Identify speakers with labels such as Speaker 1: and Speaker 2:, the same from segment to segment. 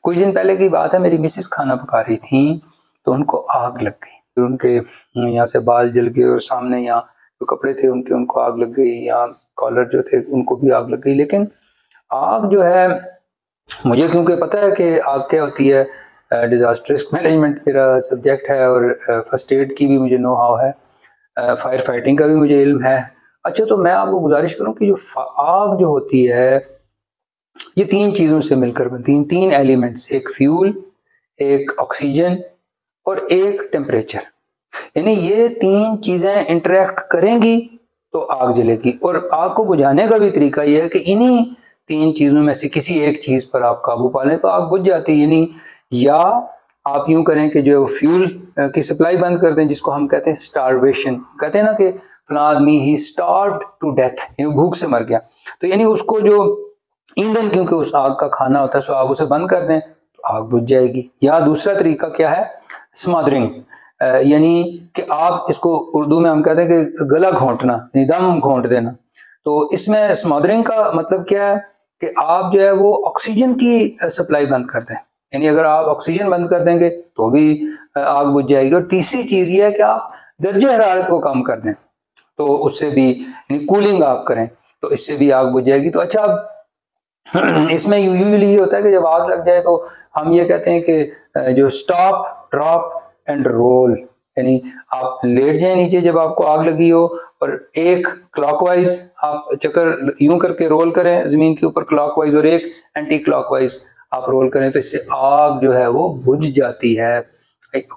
Speaker 1: کچھ دن پہلے کی بات ہے، میری مسز کھانا پکا رہی تھیں تو ان کو آگ لگ گئی، ان کے یہاں سے بال جل گئے اور سامنے یہاں جو کپڑے تھے ان کو آگ لگ گئی، یہاں کالر جو تھے ان کو بھی آگ لگ گئی۔ لیکن آگ جو ہے، مجھے کیونکہ پتہ ہے کہ آگ کیا ہوتی ہے، ڈیزاسٹر رسک مینجمنٹ میرا سبجیکٹ ہے اور فرسٹ ایڈ کی بھی مجھے نو ہاؤ ہے، فائر فائٹنگ کا بھی مجھے علم ہے۔ اچھا، تو میں آپ کو گزارش کروں کہ جو آگ جو ہوتی ہے یہ 3 چیزوں سے مل کر بنتی ہیں، 3 ایلیمنٹس، ایک فیول، ایک آکسیجن اور ایک ٹیمپریچر۔ یعنی یہ 3 چیزیں انٹریکٹ کریں گی تو آگ جلے گی، اور آگ کو بجھانے کا بھی طریقہ یہ ہے کہ انہی 3 چیزوں میں سے کسی ایک چیز پر آپ قابو پا لیں تو آگ بجھ جاتی ہے۔ یعنی یا آپ یوں کریں کہ جو فیول کی سپلائی بند کر دیں، جس کو ہم کہتے ہیں سٹارویشن، کہتے ہیں نا کہ فلاں آدمی ہی سٹاروڈ ٹو ڈیتھ، یعنی بھوک سے مر گیا، تو یعنی اس کو جو ایندھن کیونکہ اس آگ کا کھانا ہوتا ہے، سو آپ اسے بند کر دیں تو آگ بجھ جائے گی۔ یا دوسرا طریقہ کیا ہے، اسمادرنگ، یعنی کہ آپ اس کو اردو میں ہم کہتے ہیں کہ گلا گھونٹنا، یعنی دم گھونٹ دینا۔ تو اس میں اسمادرنگ کا مطلب کیا ہے کہ آپ جو ہے وہ آکسیجن کی سپلائی بند کر دیں، یعنی اگر آپ آکسیجن بند کر دیں گے تو بھی آگ بجھ جائے گی۔ اور تیسری چیز یہ ہے کہ آپ درجہ حرارت کو کم کر دیں تو اس سے بھی، یعنی کولنگ آپ کریں تو اس سے بھی آگ بجھ جائے گی۔ تو اچھا، اب اس میں یوزلی یہ ہوتا ہے کہ جب آگ لگ جائے تو ہم یہ کہتے ہیں کہ جو سٹاپ، ڈراپ اینڈ رول، یعنی آپ لیٹ جائیں نیچے جب آپ کو آگ لگی ہو، اور ایک کلاک وائز آپ چکر یوں کر کے رول کریں زمین کے اوپر کلاک وائز، اور ایک اینٹی کلاک وائز آپ رول کریں، تو اس سے آگ جو ہے وہ بجھ جاتی ہے۔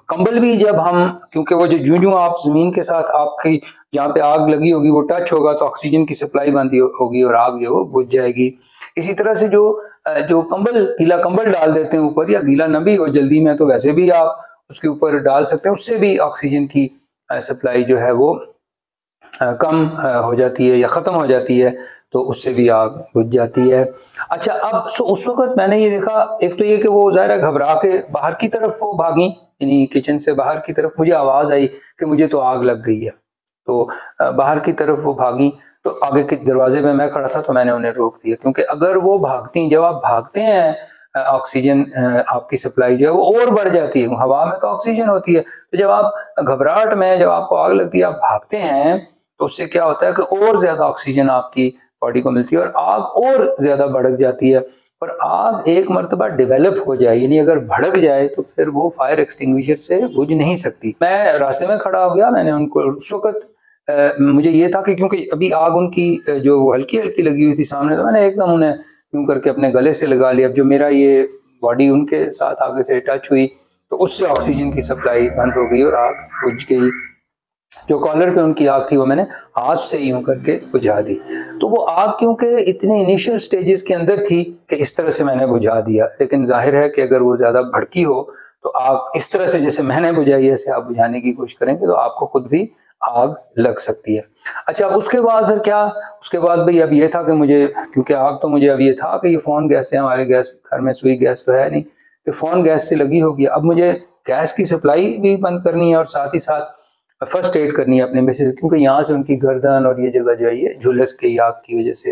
Speaker 1: کمبل بھی جب ہم، کیونکہ وہ جو آپ زمین کے ساتھ آپ کی جہاں پہ آگ لگی ہوگی وہ ٹچ ہوگا تو آکسیجن کی سپلائی بند ہوگی اور آگ جو وہ بجھ جائے گی۔ اسی طرح سے جو کمبل، گیلا کمبل ڈال دیتے ہیں اوپر، یا گیلا نہ بھی ہو جلدی میں تو ویسے بھی آپ اس کے اوپر ڈال سکتے ہیں، اس سے بھی آکسیجن کی سپلائی جو ہے وہ کم ہو جاتی ہے یا ختم ہو جاتی ہے، تو اس سے بھی آگ بجھ جاتی ہے۔ اچھا، اب اس وقت میں نے یہ دیکھا، ایک تو یہ کہ وہ ظاہر ہے گھبرا کے باہر کی طرف وہ بھاگیں، یعنی کچن سے باہر کی طرف مجھے آواز آئی کہ مجھے تو آگ لگ گئی ہے، تو باہر کی طرف وہ بھاگیں، تو آگے کے دروازے میں کھڑا تھا تو میں نے انہیں روک دیا، کیونکہ اگر وہ بھاگتی، جب آپ بھاگتے ہیں آکسیجن آپ کی سپلائی جو ہے وہ اور بڑھ جاتی ہے، ہوا میں تو آکسیجن ہوتی ہے، تو جب آپ گھبراہٹ میں، جب آپ کو آگ لگتی ہے آپ بھاگتے ہیں تو اس سے کیا ہوتا ہے کہ اور زیادہ آکسیجن آپ کی باڈی کو ملتی ہے اور آگ اور زیادہ بھڑک جاتی ہے۔ اور آگ ایک مرتبہ ڈیولپ ہو جائے، یعنی اگر بھڑک جائے تو پھر وہ فائر ایکسٹنگویشر سے بجھ نہیں سکتی۔ میں راستے میں کھڑا ہو گیا، میں نے ان کو، اس وقت مجھے یہ تھا کہ کیونکہ ابھی آگ ان کی جو ہلکی ہلکی لگی ہوئی تھی سامنے، تو میں نے ایک دم انہیں یوں کر کے اپنے گلے سے لگا لیا۔ اب جو میرا یہ باڈی ان کے ساتھ آگے سے ٹچ ہوئی تو اس سے آکسیجن کی سپلائی بند ہو گئی اور آگ بجھ گئی۔ جو کالر پہ ان کی آگ تھی وہ میں نے ہاتھ سے یوں کر کے بجھا دی۔ تو وہ آگ کیونکہ اتنے انیشل سٹیجز کے اندر تھی کہ اس طرح سے میں نے بجھا دیا، لیکن ظاہر ہے کہ اگر وہ زیادہ بھڑکی ہو تو آگ اس طرح سے جیسے میں نے بجھائی ایسے آپ بجھانے کی کوشش کریں گے تو آپ کو خود بھی آگ لگ سکتی ہے۔ اچھا، اس کے بعد پھر کیا، اس کے بعد بھئی اب یہ تھا کہ مجھے، کیونکہ آگ تو مجھے اب یہ تھا کہ یہ فون گیس ہے، ہمارے گیس گھر میں سوئی گیس تو ہے نہیں کہ فون گیس سے لگی ہوگی، اب مجھے گیس کی سپلائی بھی بند کرنی ہے اور ساتھ ہی ساتھ فرسٹ ایڈ کرنی ہے اپنے مسز، کیونکہ یہاں سے ان کی گردن اور یہ جگہ جو ہے یہ جھلس گئی آگ کی وجہ سے،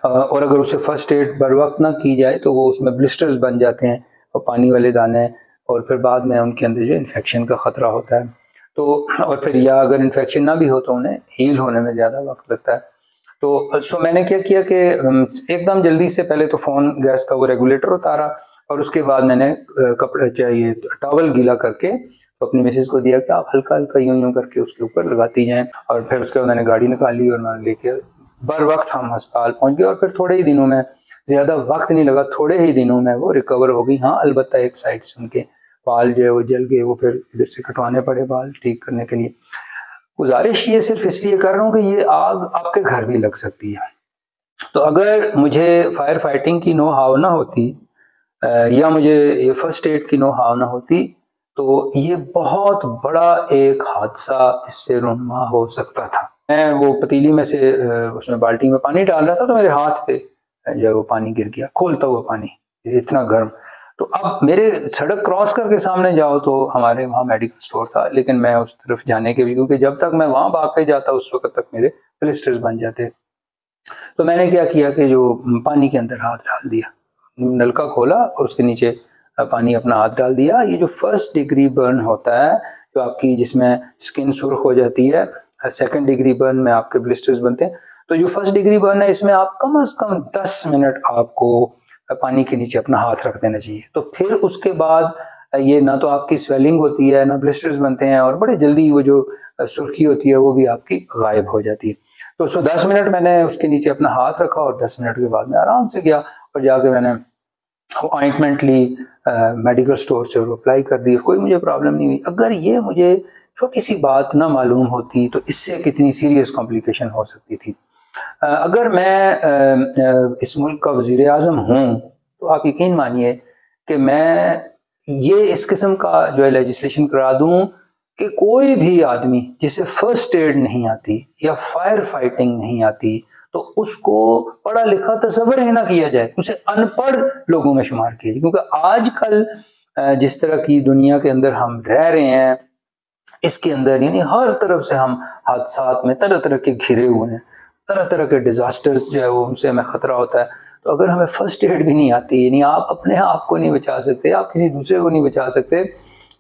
Speaker 1: اور اگر اسے فرسٹ ایڈ بر وقت نہ کی جائے تو وہ اس میں بلسٹرز بن جاتے ہیں اور پانی والے دانے، اور پھر بعد میں ان کے اندر جو انفیکشن کا خطرہ ہوتا ہے۔ تو اور پھر یا اگر انفیکشن نہ بھی ہو تو انہیں ہیل ہونے میں زیادہ وقت لگتا ہے۔ تو میں نے کیا کیا کہ ایک دم جلدی سے پہلے تو فون گیس کا وہ ریگولیٹر اتارا، اور اس کے بعد میں نے کپڑے چاہیے ٹاول گیلا کر کے اپنی مسز کو دیا کہ آپ ہلکا ہلکا یوں کر کے اس کے اوپر لگاتی جائیں، اور پھر اس کے بعد میں نے گاڑی نکالی اور میں لے کے بر وقت ہم ہسپتال پہنچ گئے، اور پھر تھوڑے ہی دنوں میں، زیادہ وقت نہیں لگا، تھوڑے ہی دنوں میں وہ ریکور ہو گئی۔ ہاں البتہ ایک سائڈ سے ان کے بال جو ہے وہ جل گئے، وہ پھر ادھر سے کٹوانے پڑے بال ٹھیک کرنے کے لیے۔ گزارش یہ صرف اس لیے کر رہا ہوں کہ یہ آگ آپ کے گھر بھی لگ سکتی ہے، تو اگر مجھے فائر فائٹنگ کی نو ہاؤ نہ ہوتی یا مجھے یہ فرسٹ ایڈ کی نو ہاؤ نہ ہوتی تو یہ بہت بڑا ایک حادثہ اس سے رونما ہو سکتا تھا۔ میں وہ پتیلی میں سے اس میں بالٹی میں پانی ڈال رہا تھا تو میرے ہاتھ پہ جو ہے وہ پانی گر گیا، کھولتا ہوا پانی اتنا گرم۔ تو اب میرے سڑک کراس کر کے سامنے جاؤ تو ہمارے وہاں میڈیکل سٹور تھا، لیکن میں اس طرف جانے کے بھی، کیونکہ جب تک میں وہاں بھاگ کے جاتا اس وقت تک میرے بلسٹرز بن جاتے۔ تو میں نے کیا کیا کہ جو پانی کے اندر ہاتھ ڈال دیا، نلکا کھولا اور اس کے نیچے پانی اپنا ہاتھ ڈال دیا. یہ جو فرسٹ ڈگری برن ہوتا ہے جو آپ کی جس میں اسکن سرخ ہو جاتی ہے, سیکنڈ ڈگری برن میں آپ کے بلسٹرز بنتے ہیں. تو جو فرسٹ ڈگری برن ہے اس میں آپ کم از کم 10 منٹ آپ کو پانی کے نیچے اپنا ہاتھ رکھ دینا چاہیے. تو پھر اس کے بعد یہ نہ تو آپ کی سویلنگ ہوتی ہے نہ بلسٹرز بنتے ہیں, اور بڑے جلدی وہ جو سرخی ہوتی ہے وہ بھی آپ کی غائب ہو جاتی ہے. تو 10 منٹ میں نے اس کے نیچے اپنا ہاتھ رکھا اور 10 منٹ کے بعد میں آرام سے گیا اور جا کے میں نے آئنٹمنٹ لی میڈیکل سٹور سے اور اپلائی کر دی, کوئی مجھے پرابلم نہیں ہوئی. اگر یہ مجھے چھوٹی سی بات نہ معلوم ہوتی تو اس سے کتنی سیریس کمپلیکیشن ہو سکتی تھی. اگر میں اس ملک کا وزیر اعظم ہوں تو آپ یقین مانیے کہ میں یہ اس قسم کا جو ہے لیجسلیشن کرا دوں کہ کوئی بھی آدمی جسے فرسٹ ایڈ نہیں آتی یا فائر فائٹنگ نہیں آتی تو اس کو پڑھا لکھا تصور ہی نہ کیا جائے, اسے ان پڑھ لوگوں میں شمار کیا جائے. کیونکہ آج کل جس طرح کی دنیا کے اندر ہم رہ رہے ہیں اس کے اندر یعنی ہر طرف سے ہم حادثات میں طرح طرح کے گھرے ہوئے ہیں, طرح طرح کے ڈیزاسٹرز جو ہے وہ ان سے ہمیں خطرہ ہوتا ہے. تو اگر ہمیں فرسٹ ایڈ بھی نہیں آتی, یعنی آپ اپنے آپ کو نہیں بچا سکتے, آپ کسی دوسرے کو نہیں بچا سکتے,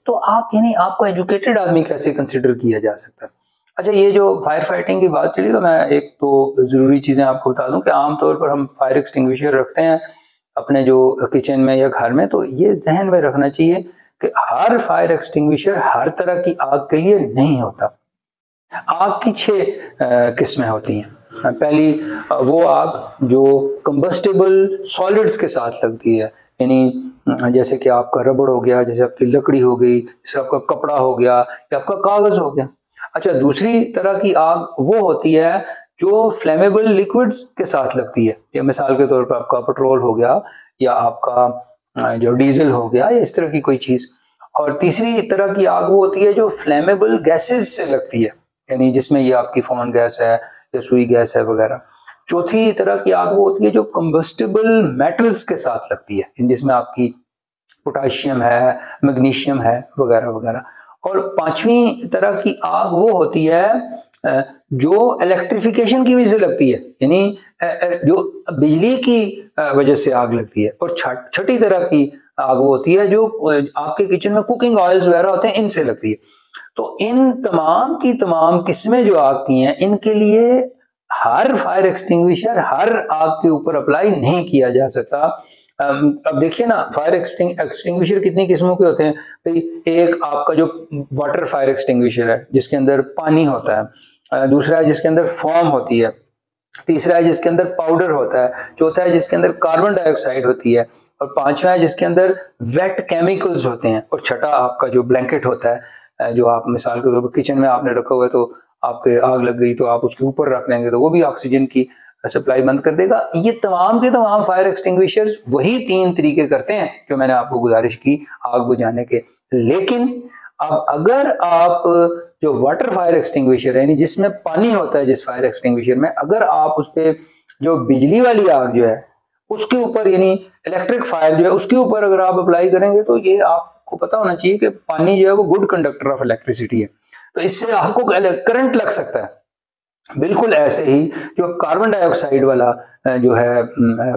Speaker 1: تو آپ کو ایجوکیٹڈ آدمی کیسے کنسیڈر کیا جا سکتا ہے. اچھا, یہ جو فائر فائٹنگ کی بات چلی تو میں ایک تو ضروری چیزیں آپ کو بتا دوں کہ عام طور پر ہم فائر ایکسٹنگوشر رکھتے ہیں اپنے جو کچن میں یا گھر میں, تو یہ ذہن میں رکھنا چاہیے کہ ہر فائر ایکسٹنگوشر ہر طرح کی آگ کے لیے نہیں ہوتا. آگ کی 6 قسمیں ہوتی ہیں. پہلی وہ آگ جو کمبسٹیبل سالڈز کے ساتھ لگتی ہے, یعنی جیسے کہ آپ کا ربڑ ہو گیا, جیسے آپ کی لکڑی ہو گئی, جیسے آپ کا کپڑا ہو گیا یا آپ کا کاغذ ہو گیا. اچھا, دوسری طرح کی آگ وہ ہوتی ہے جو فلیمیبل لیکوڈز کے ساتھ لگتی ہے, یا مثال کے طور پر آپ کا پٹرول ہو گیا یا آپ کا جو ڈیزل ہو گیا یا اس طرح کی کوئی چیز. اور تیسری طرح کی آگ وہ ہوتی ہے جو فلیمیبل گیسز سے لگتی ہے, یعنی جس میں یہ آپ کی فون گیس ہے یا سوئی گیس ہے وغیرہ. چوتھی طرح کی آگ وہ ہوتی ہے جو کمبسٹیبل میٹلز کے ساتھ لگتی ہے, جس میں آپ کی پوٹاشیم ہے, میگنیشیم ہے وغیرہ وغیرہ. اور پانچویں طرح کی آگ وہ ہوتی ہے جو الیکٹریفیکیشن کی وجہ سے لگتی ہے, یعنی جو بجلی کی وجہ سے آگ لگتی ہے. اور چھٹی طرح کی آگ وہ ہوتی ہے جو آپ کے کچن میں کوکنگ آئلز وغیرہ ہوتے ہیں ان سے لگتی ہے. تو ان تمام کی تمام قسمیں جو آگ کی ہیں ان کے لیے ہر فائر ایکسٹنگوشر ہر آگ کے اوپر اپلائی نہیں کیا جا سکتا. اب دیکھیے نا, فائر ایکسٹنگوشر کتنی قسموں کے ہوتے ہیں بھائی. ایک آپ کا جو واٹر فائر ایکسٹنگوشر ہے جس کے اندر پانی ہوتا ہے, دوسرا ہے جس کے اندر فوم ہوتی ہے, تیسرا ہے جس کے اندر پاؤڈر ہوتا ہے, چوتھا ہے جس کے اندر کاربن ڈائی آکسائڈ ہوتی ہے, اور پانچواں ہے جس کے اندر ویٹ کیمیکلز ہوتے ہیں, اور چھٹا آپ کا جو بلینکٹ ہوتا ہے جو آپ مثال کے طور پر کچن میں آپ نے رکھا ہوا ہے تو آپ کے آگ لگ گئی تو آپ اس کے اوپر رکھ لیں گے تو وہ بھی آکسیجن کی سپلائی بند کر دے گا. یہ تمام کے تمام فائر ایکسٹنگوشرز وہی 3 طریقے کرتے ہیں جو میں نے آپ کو گزارش کی آگ بجھانے کے. لیکن اب اگر آپ جو واٹر فائر ایکسٹنگوشر ہے یعنی جس میں پانی ہوتا ہے جس فائر ایکسٹنگوشر میں, اگر آپ اس پہ جو بجلی والی آگ جو ہے اس کے اوپر یعنی الیکٹرک فائر جو ہے اس کے اوپر اگر آپ اپلائی کریں گے تو یہ آپ کو پتا ہونا چاہیے کہ پانی جو ہے وہ گڈ کنڈکٹر آف الیکٹریسٹی ہے, تو اس سے آپ کو کرنٹ لگ سکتا ہے. بالکل ایسے ہی جو کاربن ڈائی آکسائڈ والا جو ہے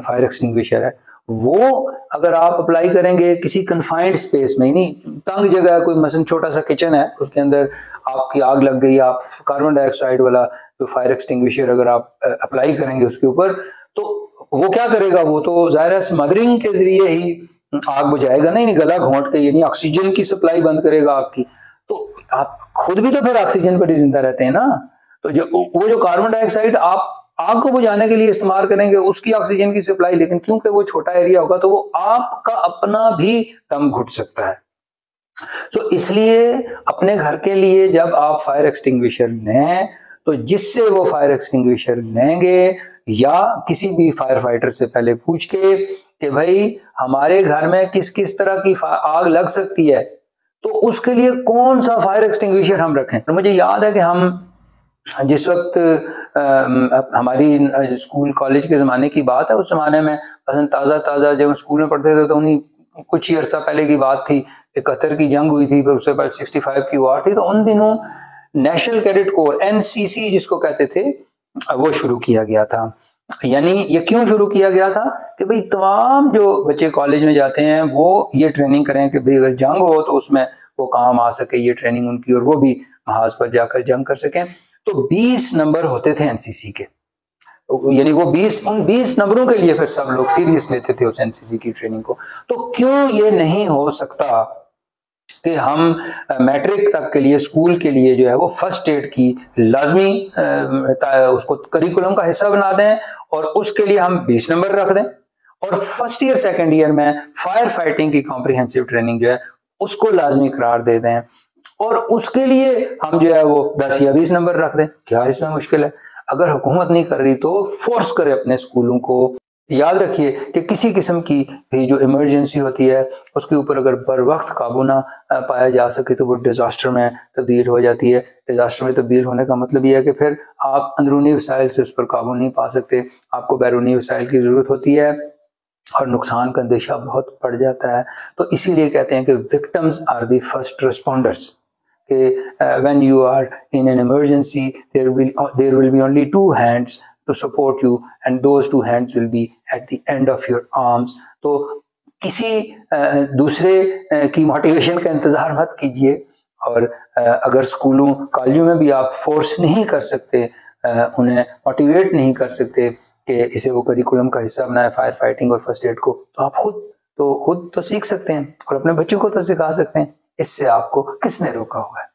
Speaker 1: فائر ایکسٹنگوشر ہے وہ اگر آپ اپلائی کریں گے کسی کنفائنڈ اسپیس میں, یعنی تنگ جگہ ہے, کوئی مثلا چھوٹا سا کچن ہے اس کے اندر آپ کی آگ لگ گئی, آپ کاربن ڈائی آکسائڈ والا جو فائر ایکسٹنگوشر اگر آپ اپلائی کریں گے اس کے اوپر تو وہ کیا کرے گا, وہ تو ظاہر ہے اسمدرنگ کے ذریعے ہی آگ بجھائے گا, نہیں گلا گھونٹ کے, یعنی آکسیجن کی سپلائی بند کرے گا آگ کی. تو آپ خود بھی تو پھر آکسیجن پر ہی زندہ رہتے ہیں نا, تو وہ جو کاربن ڈائی آکسائڈ آپ آگ کو بجھانے کے لیے استعمال کریں گے اس کی آکسیجن کی سپلائی, لیکن کیونکہ وہ چھوٹا ایریا ہوگا تو وہ آپ کا اپنا بھی دم گھٹ سکتا ہے. تو اس لیے اپنے گھر کے لیے جب آپ فائر ایکسٹنگوشر لیں تو جس سے وہ فائر ایکسٹنگوشر لیں گے یا کسی بھی فائر فائٹر سے پہلے پوچھ کے کہ بھائی ہمارے گھر میں کس کس طرح کی آگ لگ سکتی ہے تو اس کے لیے کون سا فائر ایکسٹنگوشر ہم رکھیں. تو مجھے یاد ہے کہ ہم جس وقت ہماری اسکول کالج کے زمانے کی بات ہے, اس زمانے میں تازہ جب اسکول میں پڑھتے تھے تو انہیں کچھ ہی عرصہ پہلے کی بات تھی, 71 کی جنگ ہوئی تھی, پھر اس سے پہلے 65 کی وار تھی, تو ان دنوں نیشنل کیڈٹ کور NCC جس کو کہتے تھے وہ شروع کیا گیا تھا. یعنی یہ کیوں شروع کیا گیا تھا کہ بھئی تمام جو بچے کالج میں جاتے ہیں وہ یہ ٹریننگ کریں کہ بھئی اگر جنگ ہو تو اس میں وہ کام آ سکے، یہ ٹریننگ ان کی، اور وہ بھی محاذ پر جا کر جنگ کر سکیں۔ تو 20 نمبر ہوتے تھے NCC کے، یعنی وہ 20 نمبروں کے لیے پھر سب لوگ سیریس لیتے تھے اس NCC کی ٹریننگ کو۔ تو کیوں یہ نہیں ہو سکتا کہ ہم میٹرک تک کے لیے اسکول کے لیے جو ہے وہ فرسٹ ایڈ کی لازمی اس کو کریکولم کا حصہ بنا دیں، اور اس کے لیے ہم 20 نمبر رکھ دیں، اور فرسٹ ایئر سیکنڈ ایئر میں فائر فائٹنگ کی کمپریہنسو ٹریننگ جو ہے اس کو لازمی قرار دے دیں، اور اس کے لیے ہم جو ہے وہ 10 یا 20 نمبر رکھ دیں۔ کیا اس میں مشکل ہے؟ اگر حکومت نہیں کر رہی تو فورس کرے اپنے اسکولوں کو۔ یاد رکھیے کہ کسی قسم کی بھی جو ایمرجنسی ہوتی ہے اس کے اوپر اگر بر وقت قابو نہ پایا جا سکے تو وہ ڈیزاسٹر میں تبدیل ہو جاتی ہے۔ ڈیزاسٹر میں تبدیل ہونے کا مطلب یہ ہے کہ پھر آپ اندرونی وسائل سے اس پر قابو نہیں پا سکتے، آپ کو بیرونی وسائل کی ضرورت ہوتی ہے، اور نقصان کا اندیشہ بہت بڑھ جاتا ہے۔ تو اسی لیے کہتے ہیں کہ وکٹمز آر دی فرسٹ ریسپونڈرز، کہ when you are in an emergency there will be only 2 hands to support you, and those 2 hands will be at the end of your arms۔ تو کسی دوسرے کی موٹیویشن کا انتظار مت کیجیے، اور اگر اسکولوں کالجوں میں بھی آپ فورس نہیں کر سکتے، انہیں موٹیویٹ نہیں کر سکتے کہ اسے وہ کریکولم کا حصہ بنائے فائر فائٹنگ اور فرسٹ ایڈ کو، تو آپ خود تو سیکھ سکتے ہیں اور اپنے بچوں کو تو سکھا سکتے ہیں۔ اس سے آپ کو کس نے روکا ہوا ہے؟